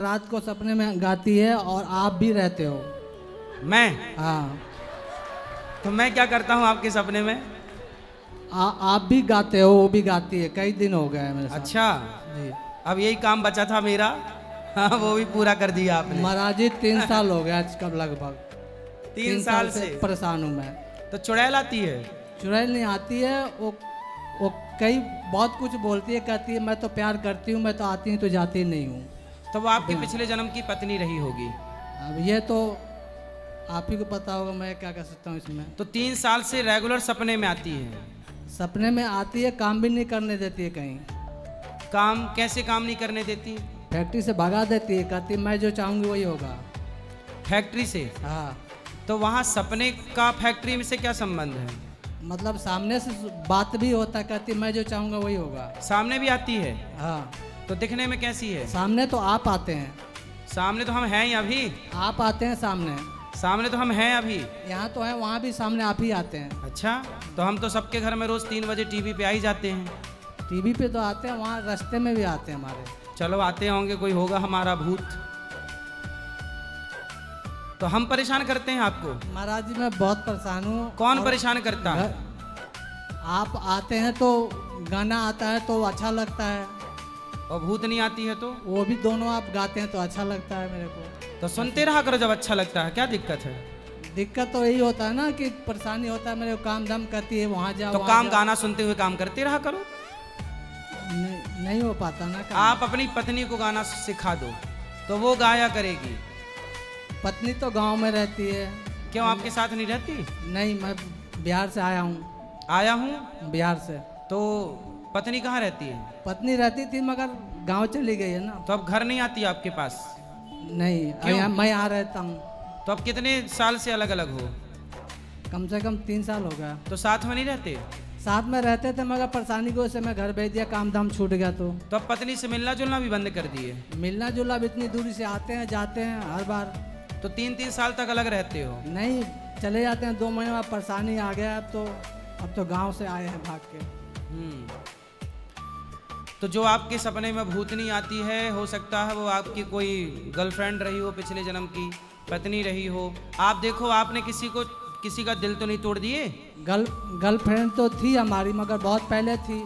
रात को सपने में गाती है और आप भी रहते हो। मैं? हाँ। तो मैं क्या करता हूँ आपके सपने में? आप भी गाते हो, वो भी गाती है। कई दिन हो गए हैं मेरे साथ। अच्छा, जी अब यही काम बचा था मेरा। हाँ, वो भी पूरा कर दिया आपने। महाराज जी 3 साल हो गया आज कब लगभग 3 साल से परेशान हूँ मैं। तो चुड़ैल आती है? चुड़ैल नहीं आती है, वो कई बहुत कुछ बोलती है, कहती है मैं तो प्यार करती हूँ, मैं तो आती हूँ तो जाती नहीं हूँ। तो वो आपके पिछले जन्म की पत्नी रही होगी। अब ये तो आप ही को पता होगा, मैं क्या कर सकता हूँ इसमें। तो 3 साल से रेगुलर सपने में आती है? सपने में आती है, काम भी नहीं करने देती है कहीं। काम कैसे काम नहीं करने देती? फैक्ट्री से भगा देती है, कहती है मैं जो चाहूँगी वही होगा। फैक्ट्री से? हाँ, तो वहाँ सपने का फैक्ट्री में से क्या संबंध है? मतलब सामने से बात भी होता है, कहती है मैं जो चाहूँगा वही होगा। सामने भी आती है? हाँ, तो दिखने में कैसी है? सामने तो आप आते हैं। सामने तो हम हैं ही अभी। आप आते हैं सामने। सामने तो हम हैं अभी। यहाँ तो है, वहाँ भी सामने आप ही आते हैं। अच्छा, तो हम तो सबके घर में रोज 3 बजे टीवी पे आ ही जाते हैं। टीवी पे तो आते हैं, वहाँ रास्ते में भी आते हैं हमारे। चलो आते होंगे, कोई होगा हमारा भूत। तो हम परेशान करते हैं आपको? महाराज जी मैं बहुत परेशान हूँ। कौन परेशान करता है? आप आते हैं तो गाना आता है तो अच्छा लगता है, और भूत नहीं आती है तो? वो भी दोनों आप गाते हैं तो अच्छा लगता है मेरे को। तो सुनते रहा करो जब अच्छा लगता है, क्या दिक्कत है? दिक्कत तो यही होता है ना कि परेशानी होता है, मेरे को काम धाम करती है, वहाँ जाओ तो वहाँ काम जाओ। गाना सुनते हुए काम करते रहा करो। नहीं हो पाता ना काम। आप अपनी पत्नी को गाना सिखा दो तो वो गाया करेगी। पत्नी तो गांव में रहती है। क्यों आपके साथ नहीं रहती? नहीं, मैं बिहार से आया हूँ। आया हूँ? बिहार से। तो पत्नी कहाँ रहती है? पत्नी रहती थी मगर गांव चली गई है ना। तो अब घर नहीं आती आपके पास? नहीं, क्यों? मैं यहाँ रहता हूँ। तो अब कितने साल से अलग अलग हो? कम से कम 3 साल हो गया। तो साथ में नहीं रहते? साथ में रहते थे मगर परेशानी की वजह से मैं घर भेज दिया, काम धाम छूट गया। तो अब पत्नी से मिलना जुलना भी बंद कर दिए? मिलना जुलना अब इतनी दूरी से आते हैं जाते हैं हर बार। तो 3-3 साल तक अलग रहते हो? नहीं, चले जाते हैं 2 महीने में, परेशानी आ गया। अब तो गांव से आए हैं भाग के। तो जो आपके सपने में भूतनी आती है, हो सकता है वो आपकी कोई गर्लफ्रेंड रही हो, पिछले जन्म की पत्नी रही हो। आप देखो, आपने किसी का दिल तो नहीं तोड़ दिए? गर्लफ्रेंड तो थी हमारी मगर बहुत पहले थी।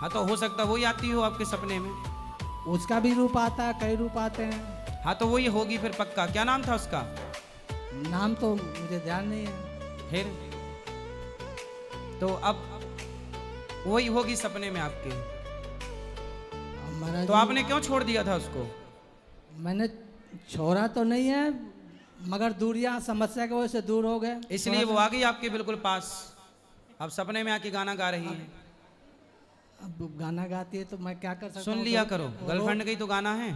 हाँ, तो हो सकता वही आती हो आपके सपने में। उसका भी रूप आता है, कई रूप आते हैं। हाँ, तो वही होगी फिर पक्का। क्या नाम था उसका? नाम तो मुझे ध्यान नहीं है। फिर तो अब वही होगी सपने में आपके। तो आपने क्यों छोड़ दिया था उसको? मैंने छोड़ा तो नहीं है मगर दूरियां समस्या की वजह से दूर हो गए, इसलिए वो आ गई आपके बिल्कुल पास। अब सपने में आके गाना गा रही है। अब गाना गाती है तो मैं क्या कर सकता हूँ। सुन लिया करो, गर्लफ्रेंड का ही तो गाना है।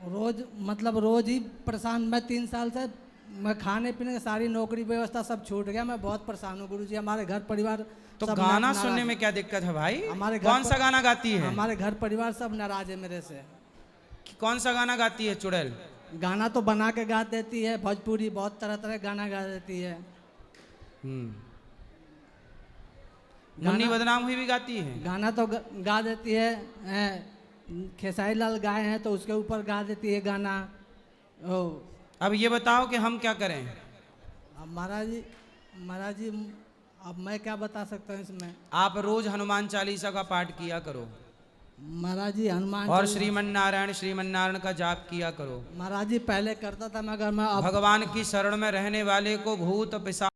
रोज मतलब रोज ही परेशान। मैं 3 साल से मैं खाने पीने की सारी नौकरी व्यवस्था सब छूट गया। मैं बहुत परेशान हूँ गुरुजी। हमारे घर परिवार तो सब गाना नाराज सुनने है। में क्या दिक्कत है भाई? हमारे घर कौन सा गाना गाती है? हमारे घर परिवार सब नाराज है मेरे से। कौन सा गाना गाती है चुड़ैल? गाना तो बना के गा देती है, भोजपुरी बहुत तरह तरह गाना गा देती है। मुन्नी बदनाम हुई भी गाती है? गाना तो गा देती है। खेसारी लाल गाए हैं तो उसके ऊपर गा देती है गाना। अब ये बताओ कि हम क्या करें? अब महाराज जी अब मैं क्या बता सकता हूँ इसमें। आप रोज हनुमान चालीसा का पाठ किया करो महाराज जी हनुमान और श्रीमन नारायण का जाप किया करो। महाराज जी पहले करता था मगर मैं भगवान की शरण में रहने वाले को भूत पिशाच